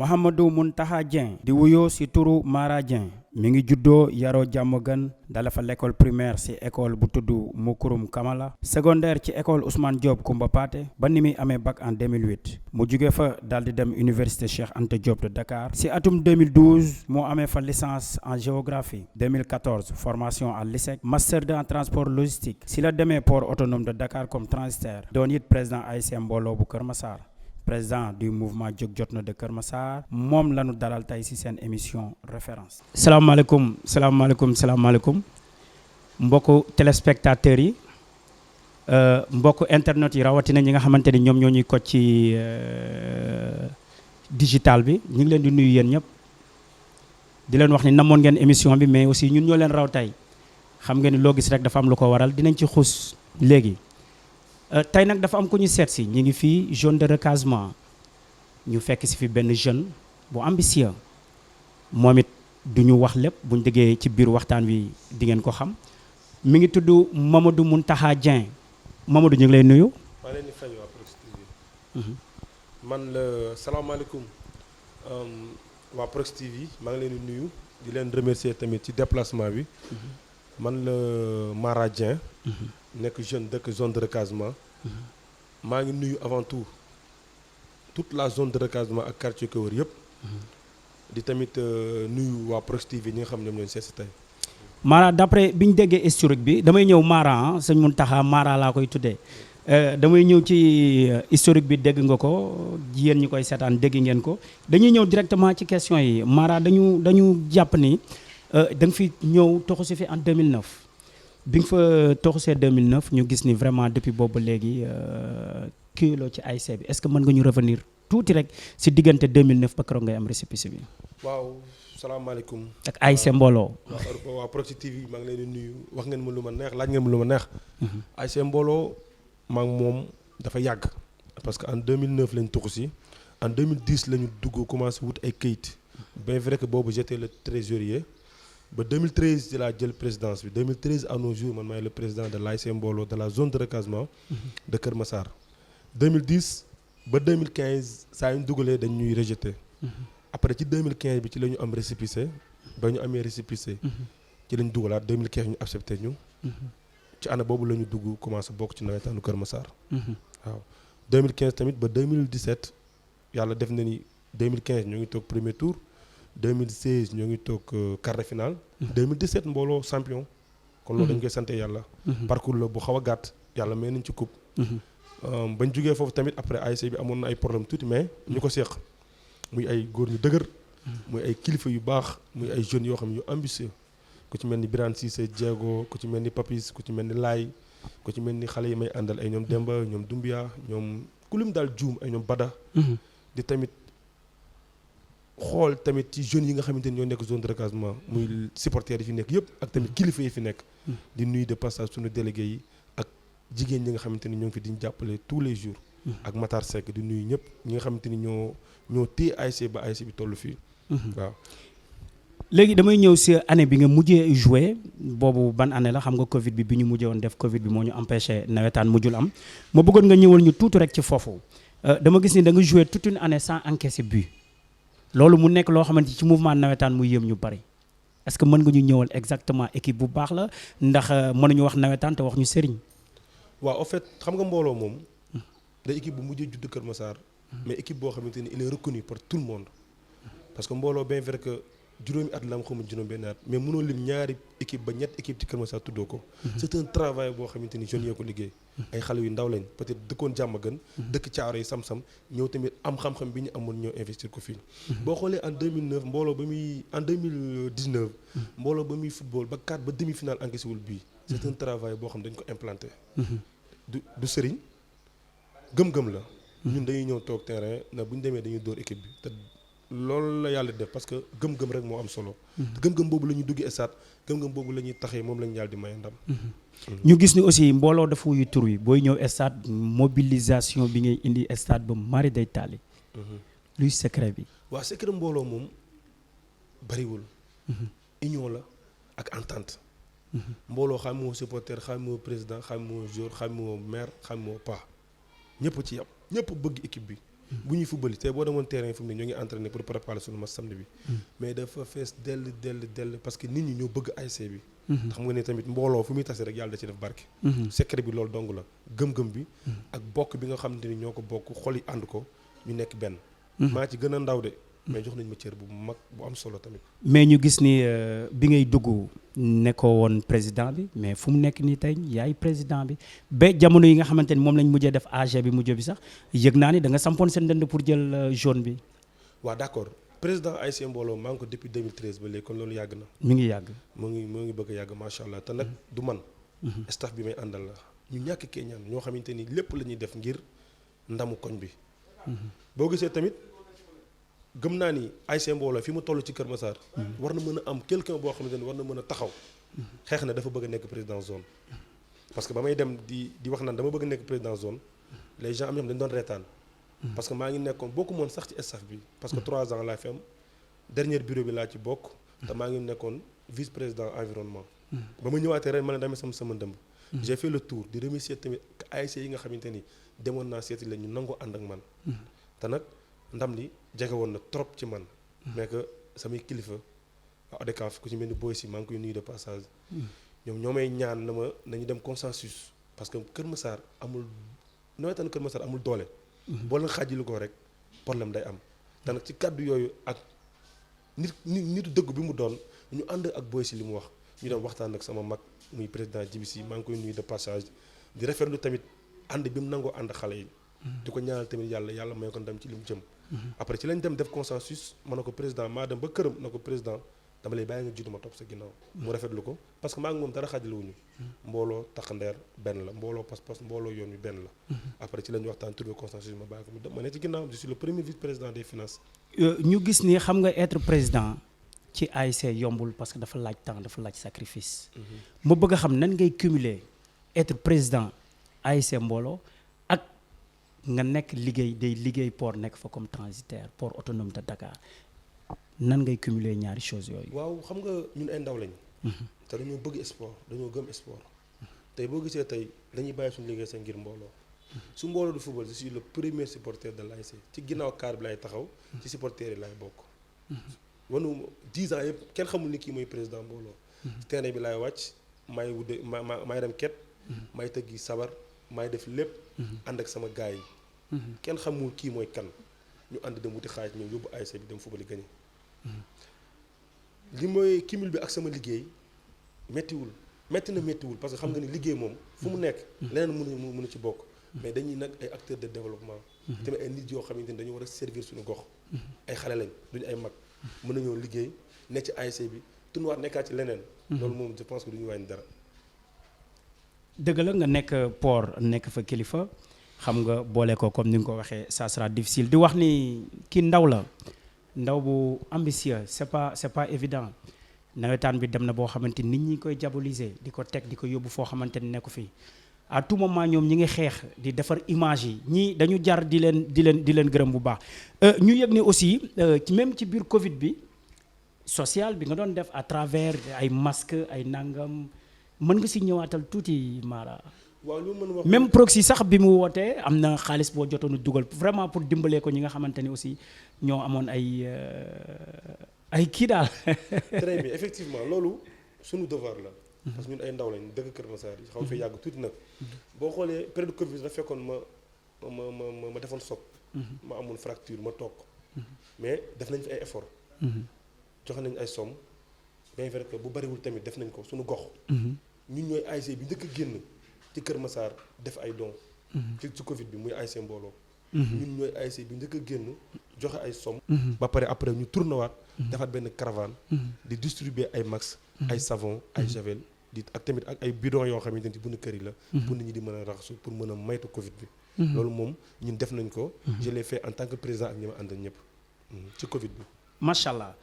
Mouhamadou Mountakha Dieng di wuyoo ci turu Mara Dieng mi ngi juddoo yaroo Diamaguène dala fa l'école primaire ci école bu tudd Moukurum Kamala secondaire ci école Ousmane Diop Koumba Paté ba ni muy amee bac en 2008 mu jóge fa daal di dem université Cheikh Anta Diop de Dakar ci atum 2012 moo amee fa licence en géographie 2014 formation à l'ISEC master en transport logistique ci la demee port autonome de Dakar comme transitaire doon it président ASC Mbooloo bu Kër Massar président du mouvement Jóg Jotna de Kër Massar moom la ñu dalal tey ci seen émission référence. salaamaaleykum mbokku téléspectateurs yi mbokku internet yi rawatina ñi nga xamante ni ñoom ñoo ñuy ko ci digital bi ñu ngi leen di nuyu yéen ñëpp di leen wax ni namoon ngeen émission bi mais aussi ñun ñoo leen raw tey xam ngeen ni loo gis rek dafa am lu ko waral dinañ ci xuus léegi. tey nag dafa am ku ñu seet si ñu ngi fii zone de recasement ñu fekk si fi benn jeune bu ambitieux moom it du ñu wax lépp buñ déggee ci biir waxtaan wi di ngeen ko xam mi ngi tudd Mamadou Mountakha Dieng Mamadou ñu ngi lay nuyu. maa leen di fay waa Proxi TV. man la salaamaaleykum waa Proxi TV maa ngi leen di nuyu di leen remercier tamit ci déplacement bi. man la Mara Dieng. nekk jeune dëkk zone de recasement. maa ngi nuyu avant tout toute la zone de recasement ak quartier ko wër yëpp. di tamit nuyu waa Proxi TV ñi nga xam ñoom ñooy seet si tey. Mara d'après bi ñu déggee historique bi damay ñëw Mara sëñ Mountakha Mara laa koy tuddee damay ñëw ci historique bi dégg nga ko yéen ñi koy seetaan dégg ngeen ko dañuy ñëw directement ci question yi Mara dañu jàpp ni da nga fi ñëw toxu si fi en 2009. bi nga fa toxusee 2009 ñu gis ni vraiment depuis boobu léegi kii loo ci ASC bi est-ce que mën nga ñu revenir tuuti rek si diggante 2009 ba keroog ngay am récépissé bi. waaw salaamaaleykum. ak ASC Mbooloo. waa Proxi TV maa ngi leen di nuyu wax ngeen ma lu ma neex laaj ngeen ma lu ma neex. ASC Mbooloo maa ngi moom dafa yàgg. parce que en 2009 lañ toxu si en 2010 la ñu dugg commencé wut ay këyit. bien vrai que boobu j'étais le trésorier. ba 2013 ci laa jël présidence bi 2013 à nos jours man maay le président de l'ASC Mbooloo de la zone de recasement de Kër Massar 2010 ba 2015 saa yu ñu dugalee dañ ñuy rejeté après ci 2015 bi ci la ñu am récépissé ba ñu amee récépissé ci la ñu dugalaat 2015 ñu accepté ñu ci année boobu la ñu dugg commencé bokk ci nawetaanu Kër Massar waaw 2015 tamit ba 2017 yàlla def na ni 2015 ñu ngi toog premier tour 2016 ñoo ngi toog quart de finale 2017 Mbooloo champion kon loolu dañ koy sante yàlla parcours la bu xaw a gàtt yàlla may nañ ci coupe bañ jógee foofu tamit après ASC bi amoon na ay problème tuuti mais ñu ko seeq muy ay góor ñu dëgër muy ay kilifa yu baax muy ay jeunes yoo xam ne yu ambitieux ku ci mel ni Birane Cissé Diego ku ci mel ni Papis ku ci mel ni Laay ku ci mel ni xale yi may àndal ay ñoom Demba ñoom Doumbia ñoom kulim daal juum ay ñoom Bada di tamit xool tamit ci jeunes yi nga xamante ni ñoo nekk zone de recasement muy supporters yi fi nekk yëpp ak tamit kilifa yi fi nekk di nuyu de passage suñu délégués yi ak jigéen ñi nga xamante ni ñoo ngi fi diñ jàppale tous les jours ak Matar Seck di nuyu ñëpp ñi nga xamante ni ñoo téye ASC ba ASC bi toll fii waaw léegi damay ñëw si année bi nga mujjee joué boobu ban année la xam nga Covid bi ñu mujjee woon def Covid bi moo ñu empêché nawetaan mujjul am ma bëggoon nga ñëwal ñu tuuti rek ci foofu dama gis ni da nga joué toute une année sans encaisser but loolu mu nekk loo xamante ci mouvement nawetaan muy yëm ñu bari est-ce que mën nga ñu ñëwal exactement équipe bu baax la ndax mënuñu wax nawetaan te wax ñu sëriñ. waaw en fait xam nga Mbooloo moom da équipe bu mujjee judd Kër Massar mais équipe boo xamante ni il est reconnu par tout le monde parce que Mbooloo bien vrai que juróomi at la am xamul juróom benn at mais mënoo lim ñaari équipe ba ñett équipe ci Kër Massar tuddoo ko c'est un travail boo xamante ni jeunes yoo ko liggéey ay xale yu ndaw lañ peut-être dëkkoon Diamaguène dëkk caaro yi sam-sam ñëw tamit am xam-xam bi ñu amoon ñëw investir ko fii boo xoolee en 2009 Mbooloo ba muy en 2019 Mbooloo ba muy football ba 4 ba demi-finale encaissé wul bii c'est un travail boo xam dañ ko implanté du sëriñ gëm-gëm la ñun dañuy ñëw toog terrain na bu ñu demee dañuy dóor équipe bi te loolu la yàlla def parce que gëm-gëm rek moo am solo gëm-gëm boobu la ñuy duggee stade gëm-gëm boobu la ñuy taxee moom la ñu yàlla di may ndam ñu gis ni aussi Mbooloo dafa wuyu tur wi booy ñëw stade mobilisation bi ngay indi stade ba mari day taali luy secret bi waaw secret Mbooloo moom bariwul union la ak entente Mbooloo xam moo supporter xam moo président xam moo joueur xam moo maire xam moo pa ñëpp ci yam ñëpp bëgg équipe bi bu ñuy football tey boo demoon terrain fu mu ne ñoo ngi entraîné pour préparer suñu match samedi bi mais dafa fees dell parce que nit ñi ñoo bëgg ASC bi te xam nga ne tamit mbooloo fu muy tase rek yàlla da ci def barke secret bi loolu dong la gëm-gëm bi ak bokk bi nga xamante ni ñoo ko bokk xol yi ànd ko ñu nekk benn maa ci gën a ndaw de mais jox nañ ma cër bu mag bu am solo tamit. mais ñu gis ni bi ngay dugg nekkoo woon président bi mais fu mu nekk nii tey yaay président bi ba jamono yi nga xamante ni moom lañ mujjee def AG bi mujj bi sax yëg naa ni da nga sampoon seen dënd pour jël jaune bi. waaw d'accord président ASC Mbooloo maa ngi ko depuis 2013 ba léegi kon loolu yàgg na. mi ngi yàgg. moo ngi bëgg a yàgg macha allah te nag du man. staff bi may àndal la ñu ñàkk keñaan ñoo xamante ni lépp la ñuy def ngir ndamu koñ bi. boo gisee tamit. gëm naa ni ASC Mbooloo fi mu toll ci Kër Massar war na mën a am quelqu'un boo xamante ni war na mën a taxaw xeex na dafa bëgg a nekk président zone parce que ba may dem di wax naan dama bëgg a nekk président zone les gens am ñoo xam dañu doon reetaan parce que maa ngi nekkoon bokku moon sax ci staff bi parce que 3 ans laa fi am dernier bureau bi laa ci bokk te maa ngi nekkoon vice président environnement ba ma ñëwaatee ren ma ne damay sama ndëmb j'ai fait le tour di remercier tamit ASC yi nga xamante ni demoon naa seeti la ñu nangoo ànd ak man te nag ndam li jege woon na trop ci man mais que samay kilifa ODCAV ku ci mel ni Boy si maa ngi koy nuyu de passage ñoom ñoo may ñaan na ma nañu dem consensus parce que Kër Massar amul nawetaan Kër Massar amul doole boo leen xaajali ko rek problème day am te nag ci kàddu yooyu ak nitu dëgg bi mu doon ñu ànd ak Boy si li mu wax ñu dem waxtaan ak sama mag muy président Djibi Sy maa ngi koy nuyu de passage di rafetlu tamit ànd bi mu nangoo ànd xale yi di ko ñaanal tamit yàlla may ko ndam ci li mu jëm après ci lañ dem def consensus ma ne ko président maa dem ba këram na ko président dama lay bàyyi nga jiitu ma topp sa ginnaaw mu rafetlu ko parce que maa ngi moom dara xaajalewuñu mbooloo taxandeer benn la mbooloo pas-pas mbooloo yoon wi benn la après ci lañ waxtaan trouvé consensus ma bàyyi ko ma ne ci ginnaaw je suis le premier vice président des finances ñu gis ni xam nga être président ci ASC yombul parce que dafa laaj temps dafa laaj sacrifice ma bëgg a xam nan ngay cumuler être président ASC Mbooloo nga nekk liggéey port nekk fa comme transitaire port autonome de Dakar nan ngay cumuler ñaari choses yooyu. waaw xam nga ñun ay ndaw lañ. te dañoo bëgg sport dañoo gëm sport. tey boo gisee tey dañuy bàyyi suñu liggéey sa ngir mbooloo. su mbooloo du football je suis le premier supporter de l'ASC ci ginnaaw kaar bi lay taxaw. ci supporter yi lay bokk. wanu 10 ans yëpp kenn xamul ni kii mooy président mbooloo. terrain bi laay wàcc maay wudde maay dem ket. maay tëggi sabar maay def lépp. ànd ak sama gars yi. kenn xamul kii mooy kan ñu ànd dem wuti xaaj ñëw yóbbu ASC bi dem football gagné li mooy cumul bi ak sama liggéey métti na parce que xam nga ni liggéey moom fu mu nekk leneen mënu ci bokk mais dañuy nag ay acteurs de développement tamit ay nit yoo xamante ni dañu war a servir suñu gox ay xale lañ duñu ay mag mën nañoo liggéey nekk ci ASC bi tunuwaat nekkaat ci leneen loolu moom je pense que duñu wàññi dara dëgg la nga nekk port nekk fa kilifa xam nga boole ko comme ni nga ko waxee ça sera difficile di wax ni kii ndaw bu ambitieux c'est pas évident nawetaan bi dem na boo xamante nit ñi koy diaboliser di ko teg di ko yóbbu foo xamante ni nekku fii à tout moment ñoom ñi ngi xeex di defar image yi ñii dañu jar di leen gërëm bu baax ñu yëg ne aussi même ci biir Covid bi social bi nga doon def à travers ay masques ay nangam mën nga si ñëwaatal tuuti Mara. waaw lu mën wax même proxy sax bi mu wootee am na xaalis boo jotoon a dugal vraiment pour dimbalee ko ñi nga xamante ni aussi ñoo amoon ay kii daal. très bien effectivement loolu suñu devoir la. parce que ñun ay ndaw lañ dëkk Kër Massar yi xaw fee yàgg tuuti nag. boo xoolee période Covid dafa fekkoon ma defoon soog. ma amoon fracture ma toog. mais def nañ fi ay effort. joxe nañ ay somme bien vrai que bu bariwul tamit def nañ ko suñu gox. ñun ñooy ASC bi njëkk a génn. ci Kër Massar def ay dons. ci Covid bi muy ASC Mbooloo. ñun ñooy ASC bi njëkk a génn joxe ay somme. ba pare après ñu tourné waat. defaat benn caravane. di distribuer ay max. ay savon ay javel ak tamit ak ay bidons yoo xamante ni buntu kër yi la. pour nit ñi di mën a raxasu pour mën a maytu Covid bi. loolu moom ñun def nañ ko. je l'ai fait en tant que président ak ñi ma àndal ñëpp. ci Covid bi. macha allah.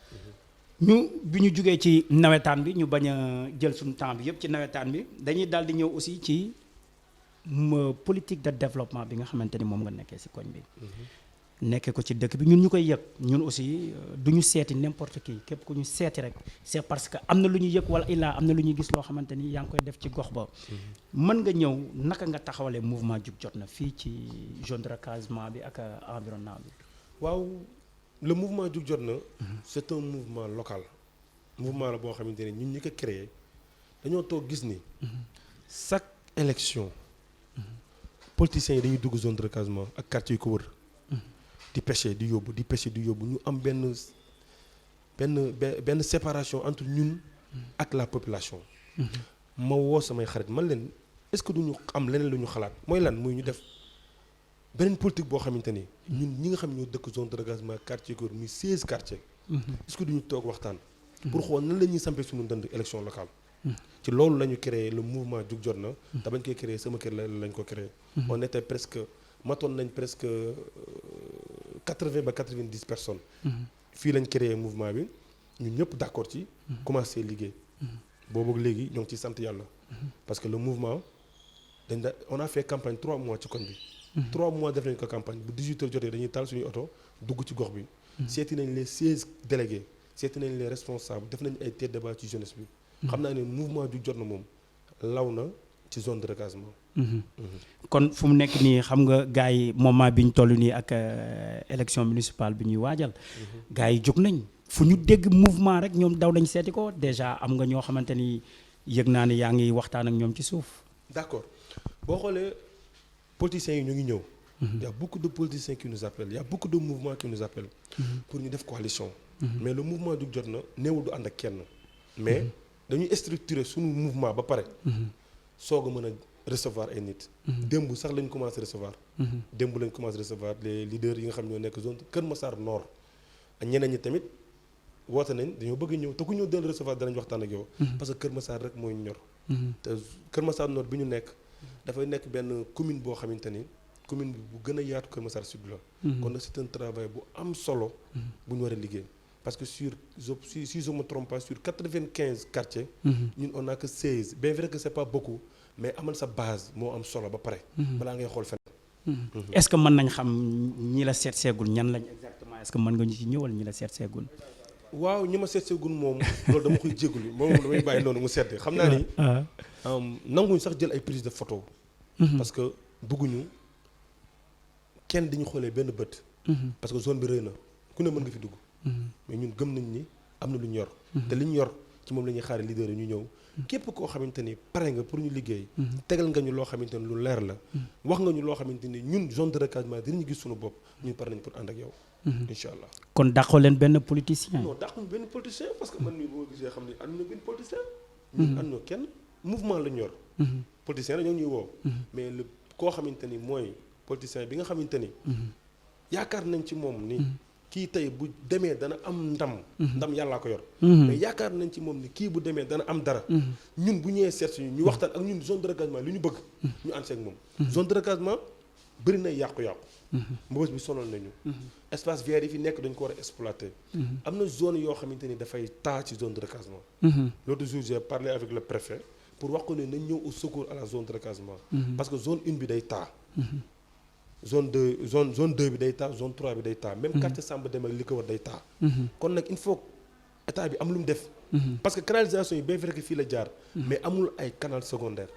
bi ñu jugee ci nawetaan bi ñu bañ a jël suñu temps bi yëpp ci nawetaan bi dañuy daal di ñëw aussi ci politique de développement bi nga xamante ni moom nga nekkee ci koñ bi nekkee ko ci dëkk bi ñun ñu koy yëg ñun aussi du ñu seeti n'importe qui képp ku ñu seeti rek c'est parce que am na lu ñu yëg wala illaa am na lu ñuy gis loo xamante ni yaa ngi koy def ci gox ba. mën nga ñëw naka nga taxawalee mouvement Jug Jot Na fii ci zone de recasement bi ak environnement bi. waaw le mouvement Jug Jot Na. c'est un mouvement local. mouvement la boo xamante ne ñun ñi ko créé dañoo toog gis ni. chaque élection. politiciens yi dañuy dugg zone de recasement ak quartier yu ko wër. di pêcher di yóbbu ñu am benn séparation entre ñun ak la population. ma woo samay xarit man leen est-ce que duñu am leneen lu ñu xalaat mooy lan muy ñu def beneen politique boo xamante ni ñun ñi nga xam ñoo dëkk zone de recasement quartier ko muy 16 quartiers. est-ce que duñu toog waxtaan. pour xool nan la ñuy sampee suñu ndënd élection locale. ci loolu la ñu créé le mouvement Jug Jot Na. te bañ koy créé sama kër lañ ko créé. on était matoon nañ presque 80 ba 90 personnes. fii lañ créé mouvement bi ñun ñëpp d'accord ci. commencé liggéey. boobu léegi ñoo ngi ciy sant yàlla. parce que le mouvement on a fait campagne 3 mois ci koñ bi. 3 mois def nañ ko campagne bu 18h jotee dañuy taal suñuy oto dugg ci gox bi. seeti nañ les 16 délégués seeti nañ les responsables def nañ ay tête de débat ci jeunesse bi. xam naa ne mouvement Jug Jot Na moom law na ci zone de recasement. kon fu mu nekk nii xam nga gars yi moment bi ñu toll nii ak élection municipale bi ñuy waajal. gars yi jóg nañ fu ñu dégg mouvement rek ñoom daw nañ seeti ko déjà am nga ñoo xamante ni yëg naa ne yaa ngi waxtaan ak ñoom ci suuf. d'accord boo xoolee politiciens yi ñu ngi ñëw. y a beaucoup de politiciens qui nous appellent y a beaucoup de mouvements qui nous appellent. pour ñu def coalition. mais le mouvement Jug Jot Na néewul du ànd ak kenn. mais dañuy structurer suñu mouvement ba pare. soog a mën a recevoir ay nit. démb sax lañ commencé recevoir. démb lañ commencé recevoir les leaders yi nga xam ñoo nekk zone Kër Massar Nord. ak ñeneen ñi tamit woote nañ dañoo bëgg ñëw te ku ñëw dal recevoir danañ waxtaan ak yow. parce que Kër Massar rek mooy ñor. te Kër Massar Nord bi ñu nekk dafay nekk benn commune boo xamante ni commune bi bu gën a yaatu Kër Massar Sud la. kon nag c'est un travail bu am solo. bu ñu war a liggéey. parce que si je me trompe pas sur 95 quartiers. ñun on a que 16 bien vrai que c'est pas beaucoup mais amal sa base moo am solo ba pare. balaa ngay xool feneen. est-ce que mën nañ xam ñi la seet seegul ñan lañ exactement est-ce que mën nga ñu ci ñëwal ñi la seet seegul. waaw ñi ma seet seegul moom loolu dama koy jégalu moom damay bàyyi noonu mu sedd xam naa ni. nanguñ sax jël ay prise de photo. parce que bëgguñu kenn diñu xoolee benn bët. parce que zone bi rëy na ku ne mën nga fi dugg. mais ñun gëm nañ ni am na lu ñu yor. te li ñu yor ci moom la ñuy xaare leader yi ñu ñëw. képp koo xamante ni pare nga pour ñu liggéey. tegal nga ñu loo xamante ni lu leer la. wax nga ñu loo xamante ni ñun zone de recasement dinañu gis suñu bopp ñun pare nañ pour ànd ak yow. incha allah kon dàqoo leen benn politicien. non dàquñu benn politicien parce que man mii boo gisee xam ne ànd na benn politicien. ñun ànd na kenn mouvement la ñu yor. politicien la ñoo ñuy woo. mais le koo xamante ni mooy politicien bi nga xamante ni. yaakaar nañ ci moom ni. kii tey bu demee dana am ndam yàllaa ko yor. mais yaakaar nañ ci moom ni kii bu demee dana am dara. ñun bu ñëwee seet ñu waxtaan ak ñun zone de recasement li ñu bëgg. ñu ànd seeg moom. zone de recasement bëri na yàqu-yàqu. mbëbës bi sonal nañu. espace vert yi fi nekk dañ ko war a exploiter. am na zone yoo xamante ni dafay taa ci zone de recasement. l'autre jour j'ai parlé avec le préfet pour wax ko ne nañ ñëw au secours à la zone de recasement. parce que zone 1 bi day taa. zone 2 bi day taa zone 3 bi day taa. même quartier Samba Dem ak li ko war day taa. kon nag il faut état bi am lu mu def. parce que canalisation yi bien vrai que fii la jaar. mais amul ay canal secondaire.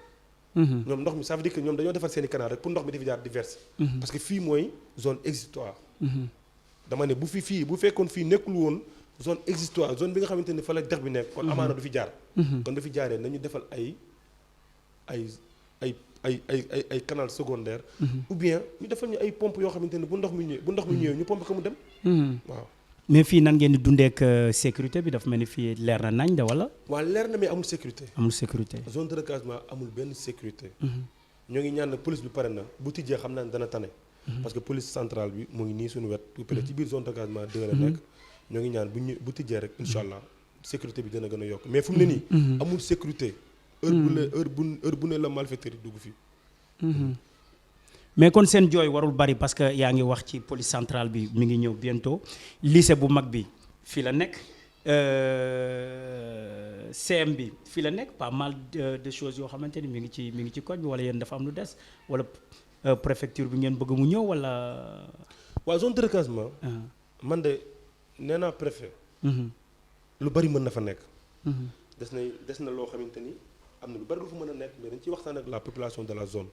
ñoom ndox mi ça veut dire que ñoom dañoo defar seen i canal rek pour ndox mi di fi jaar di verser. parce que fii mooy zone exutoire. dama ne bu fekkoon fii nekkul woon zone exutoire zone bi nga xamante ni fa la dex bi nekk. kon amaana du fi jaar. kon du fi jaaree nañu defal ay canal secondaire. ou bien ñu defal ñu ay pompe yoo xamante ne bu ndox mi ñëwee ñu pompe ko mu dem. waaw. mais fii nan ngeen di dundee ak sécurité bi dafa mel ni fii leer na nañ de wala. waaw leer na mais amul sécurité. amul sécurité. zone de recasement amul benn sécurité. ñoo ngi ñaan police bi pare na bu tijjee xam naa ne dana tane. parce que police centrale bi mu ngi nii suñu wet. tout près ci biir zone de recasement 2 la nekk. ñoo ngi ñaan bu tijjee rek incha allah sécurité bi dina gën a yokk mais fu mu ne nii. amul sécurité. heure bu ne la malfaiteur yi dugg fii. mais kon seen jooy warul bari parce que yaa ngi wax ci police centrale bi mi ngi ñëw bientôt lycée bu mag bi fii la nekk CM bi fii la nekk pas mal de choses yoo xamante ni mi ngi ci koñ bi wala yéen dafa am lu des wala préfecture bi ngeen bëgg mu ñëw wala. waaw zone de recasement. man de nee naa préfet. lu bari mën na fa nekk. des na loo xamante ni am na lu bari lu fa mën a nekk mais dañ ciy waxtaan ak la population de la zone.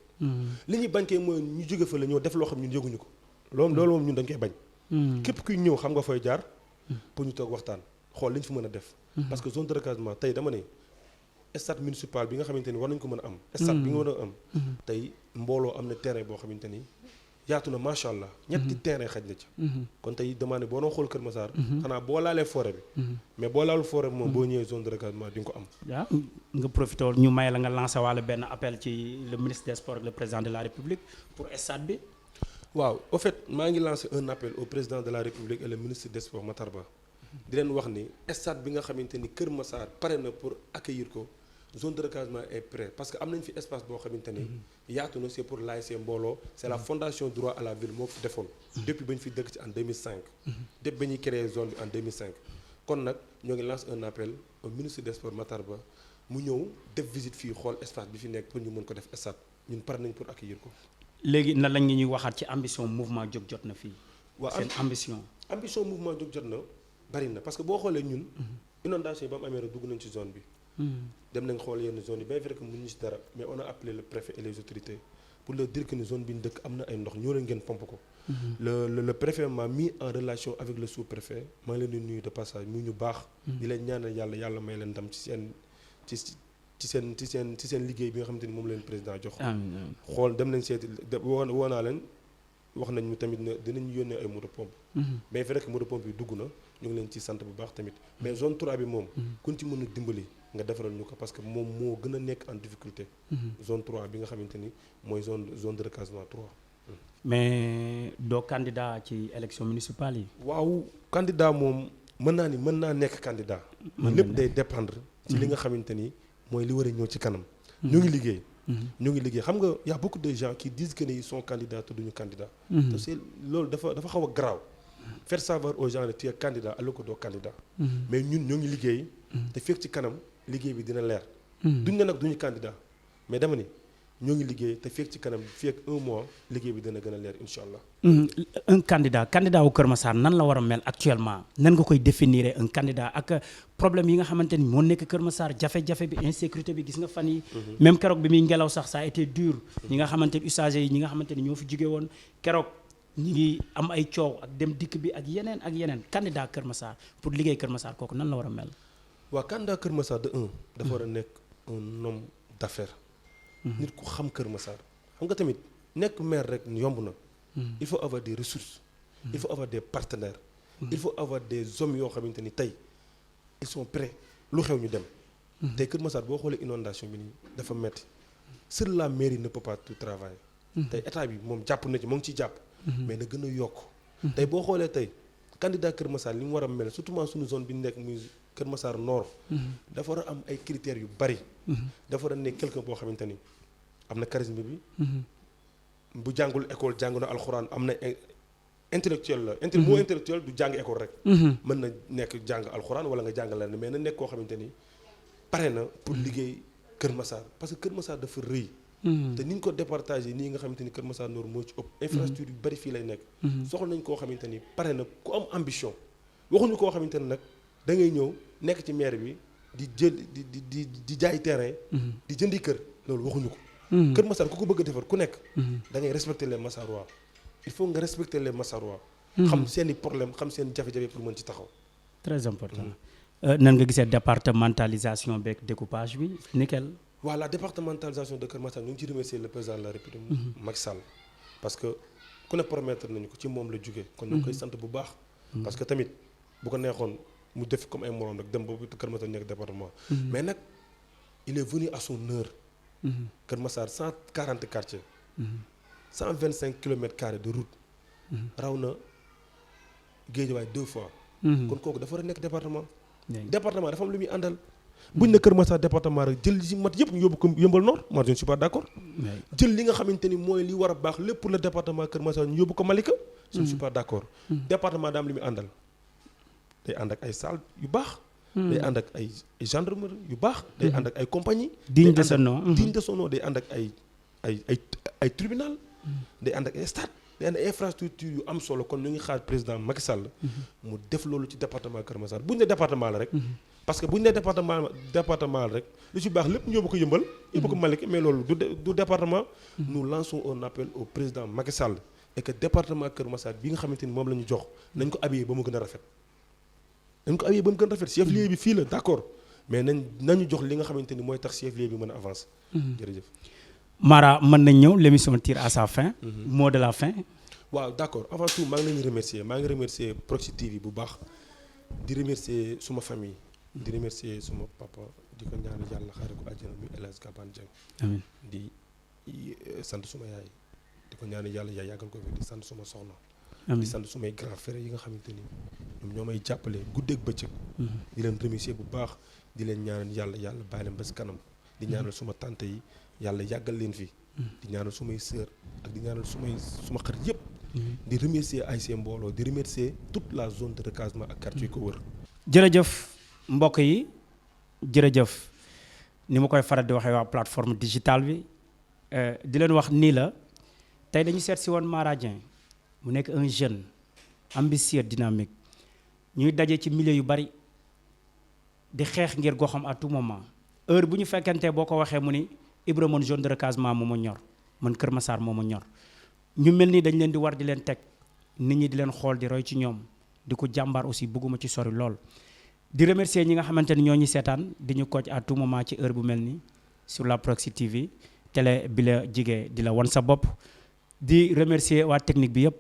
li ñuy bañ kay mooy ñu jóge fa la ñoo def loo xam ñun yëguñu ko. loolu moom ñun dañ koy bañ. képp kuy ñëw xam nga fooy jaar. pour ñu toog waxtaan xool li ñu fi mën a def. parce que zone de recasement tey dama ne stade municipal bi nga xamante ni war nañu ko mën a am. stade bi nga mën a am. tey mbooloo am na terrain boo xamante ni yaatu na macha allah. ñetti terrain xaj na ci. kon tey demandé boo doon xool Kër Massar. xanaa boo laalee forêt bi. mais boo laalul forêt bi moom boo ñëwee zone de recasement di nga ko am. waaw nga profité ñu may la nga lancé wàlla benn appel ci le ministre des sports ak le président de la république pour stade bi. waaw au fait maa ngi lancé un appel au président de la république et le ministre des sports Matar Ba di leen wax ni stade bi nga xamante ni Kër Massar pare na pour accueillir ko zone de recasement est prêt parce que am nañ fi espace boo xamante ni yaatu na c'est pour l'ASC Mbooloo c'est la fondation droit à la ville moo fi defoon depuis ba ñu fi dëkk ci en 2005 depuis ba ñuy créé zone bi en 2005 kon nag ñoo ngi lancé un appel au ministre des sports Matar Ba mu ñëw def visite fii xool espace bi fi nekk pour ñu mën ko def stade ñun pare nañ pour accueillir ko. léegi na lañ ñuy waxaat ci ambition mouvement jóg jot na fii. waaw seen ambition mouvement jóg jot na bari na parce que boo xoolee ñun inondation yi ba mu amee rek dugg nañ ci zone bi. dem nañ xool yenn zone yi bien vrai que mënuñu ci dara mais on a appelé le préfet et les autorités pour leur dire que ni zone bi ñu dëkk am na ay ndox ñoo leen ngeen pomp ko. le préfet m'a mis en relation avec le sous-préfet maa ngi leen di nuyu de passage mu ñu baax. di leen ñaanal yàlla may leen ndam ci seen liggéey bi nga xamante ni moom leen président jox. xool dem nañ seeti woo naa leen wax nañ ñu tamit ne dinañ yónnee ay moto pompe. bien vrai que moto pompe yi dugg na ñu ngi leen ci sant bu baax tamit mais zone 3 bi moom. kuñ ci mën a dimbali nga defaral ñu ko parce que moom moo gën a nekk en difficulté. zone 3 bi nga xamante ni mooy zone de recasement 3. mais doo candidat ci élection municipale yi. waaw candidat moom mën naa nekk candidat. lépp day dépendre. ci li nga xamante ni mooy li war a ñëw ci kanam. ñu ngi liggéey xam nga y a beaucoup de gens qui disent que ils sont candidats te duñu candidat. te c'est loolu dafa xaw a garaaw. faire savoir aux gens que tu es candidat alors que doo candidat. mais ñun ñoo ngi liggéey. te fekk ci kanam liggéey bi dina leer. duñ ne nag duñu candidat mais dama ni ñoo ngi liggéey te fekk ci kanam fekk un mois liggéey bi dina gën a leer incha allah. un candidat wu Kër Massar nan la war a mel actuellement nan nga koy définir un candidat ak problème yi nga xamante ni moo nekk Kër Massar jafe-jafe bi insécurité bi gis nga fan yi même keroog bi muy ngelaw sax ça a été dur. ñi nga xamante ni usagers yi ñi nga xamante ni ñoo fi jóge woon keroog ñi ngi am ay coow ak dem dikk bi ak yeneen candidat Kër Massar pour liggéey Kër Massar kooku nan la war a mel. waaw candidat Kër Massar de un dafa war a nekk un homme d'affaires. nit ku xam Kër Massar xam nga tamit nekk maire rek yomb na. il faut avoir des ressources. il faut avoir des partenaires. il faut avoir des hommes yoo xamante ni tey ils sont prêts lu xew ñu dem. tey Kër Massar boo xoolee inondation bi nii dafa metti seule la mairie ne peut pas tout travailler. tey état bi moom jàpp na ci moo ngi ciy jàpp. mais na gën a yokk. tey boo xoolee tey candidat Kër Massar li mu war a mel surtout suñu zone bi nekk muy Kër Massar Nord. dafa war a am ay critères yu bari. dafa war a nekk quelqu'un boo xamante ni am na charisme bi. bu jàngul école jàng na alxuraan am na intellectuel la. moo intellectuel du jàng école rek. mën na nekk jàng alxuraan wala nga jàng leneen mais na nekk koo xamante ni pare na pour liggéey Kër Massar parce que Kër Massar dafa rëy. te ni ñu ko départagé nii nga xamante ni Kër Massar Nord moo ci ëpp. infrastructure yu bari fii lay nekk. soxla nañ koo xamante ni pare na ku am ambition. waxuñu koo xamante ni nag da ngay ñëw nekk ci maire bi di jël di jaay terrain. di jëndi kër loolu waxuñu ko. Kër Massar ku ko bëgg a defar ku nekk. da ngay respecter les Massarois il faut nga respecter les Massarois. xam seen i problème xam seen jafe-jafe pour mën ci taxaw. très important. nan nga gisee départementalisation beeg découpage bi nickel. waaw la départementalisation de Kër Massar ñu ngi ci remercier le président de la République. Macky Sall parce que ku ne promettre nañu ko ci moom la jógee. kon ñu ngi koy sant bu baax. parce que tamit bu ko neexoon mu def comme ay morom rek dem ba Kër Massar nekk département. mais nag il est venu à son heure. Kër Massar 140 quartiers. 125 kilomètres carrés de route. raw na Guédiawaye 2 fois. kon kooku dafa war a nekk département. département dafa am lu muy àndal. buñ ne Kër Massar département rek jël li ci mat yëpp ñu yóbbu ko Yeumbeul Nord moi je ne suis pas d'accord. jël li nga xamante ni mooy li war a baax lépp pour le département Kër Massar ñu yóbbu ko Malika. je ne suis pas d'accord. département daa am li muy àndal. day ànd ak ay salle yu baax. day ànd ak ay gendarmerie yu baax. day ànd ak ay compagnie digne de son nom digne de son nom day ànd ak ay tribunal. day ànd ak ay stade nee na infrastructure yu am solo kon ñu ngi xaar président Macky Sall mu def loolu ci département Kër Massar bu ñu ne département la rek parce que bu ñu ne département la rek lu ci baax lépp ñu yóbbu ko Yëmbal yóbbu ko Malika mais loolu du département nous lançons un appel au président Macky Sall et que département Kër Massar bi nga xamante ni moom la ñu jox nañ ko habillé ba mu gën a rafet chef-lieu bi fii la d'accord mais nañu jox li nga xamante ni mooy tax chef-lieu bi mën a avancer jërëjëf Mara mën nañ ñëw l'émission tire à sa fin mot de la fin waaw d'accord avant tout maa ngi leen di remercier maa ngi remercier Proxi TV bu baax di remercier suma famille di remercier suma papa di ko ñaan yàlla xaare ko àjjana muy El Hadj Kabane Dieng amiin di sant suma yaay di ko ñaan yàlla yaay yàggal ko fi di sant suma soxna di sant sumay grand frère yi nga xamante ni ñoom ñoo may jàppale guddeeg bëccëg di leen remercier bu baax di leen ñaanal yàlla bàyyi leen ba si kanam di ñaanal suma tante yi yàlla yàggal leen fi di ñaanal sumay sœur ak di ñaanal suma xarit yëpp di remercier ASC Mbooloo di remercier toute la zone de recasement ak quartier ko wër jërëjëf mbokk yi jërëjëf ni ma koy faral di waxee waa plateforme digitale bi di leen wax nii la tey dañu seet si woon Mara Dieng mu nekk un jeune ambitieux dynamique ñuy daje ci milieu yu bari di xeex ngir goxam à tout moment heure bu ñu fekkantee boo ko waxee mu ni Ibra man zone de recasement moo ma ñor man Kër Massar moo ma ñor ñu mel ni dañ leen di war di leen teg nit ñi di leen xool di roy ci ñoom di ko jàmbaar aussi bëgguma ci sori lool di remercier ñi nga xamante ni ñoo ñu seetaan di ñu coach à tout moment ci heure bu mel ni sur la Proxi TV télé bi la jigee di la wan sa bopp di remercier waa technique bi yëpp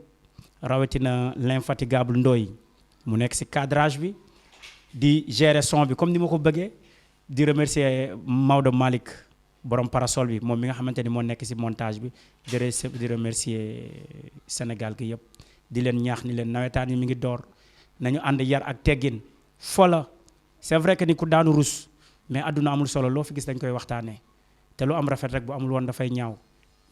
rawatina l'infatigable Ndoye mu nekk ci cadrage bi di gérer son bi comme ni ma ko bëggee di remercier Maodo Malick borom parasol bi moom mi nga xamante ni moo nekk ci montage bi di remercier Sénégal gi yëpp di leen ñaax ni leen nawetaan yi mi ngi door nañu ànd yar ak teggin fola c'est vrai que ni ku daanu rus mais àdduna amul solo loo fi gis dañ koy waxtaanee te lu am rafet rek bu amul woon dafay ñaaw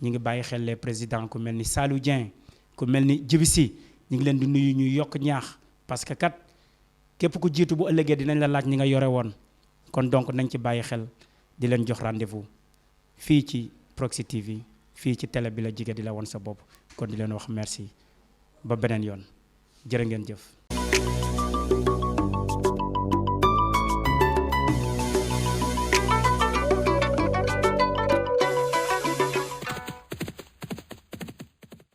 ñi ngi bàyyi xel les présidents ku mel ni Saliou Dieng ku mel ni Djibisi ñi ngi leen di nuyu ñuy yokk ñaax parce que kat képp ku jiitu bu ëllëgee dinañ la laaj ñi nga yore woon kon donc nañ ci bàyyi xel di leen jox rendez-vous fii ci Proxi TV fii ci télé bi la jigéen di la won sa bopp kon di leen wax merci ba beneen yoon jërë ngeen jëf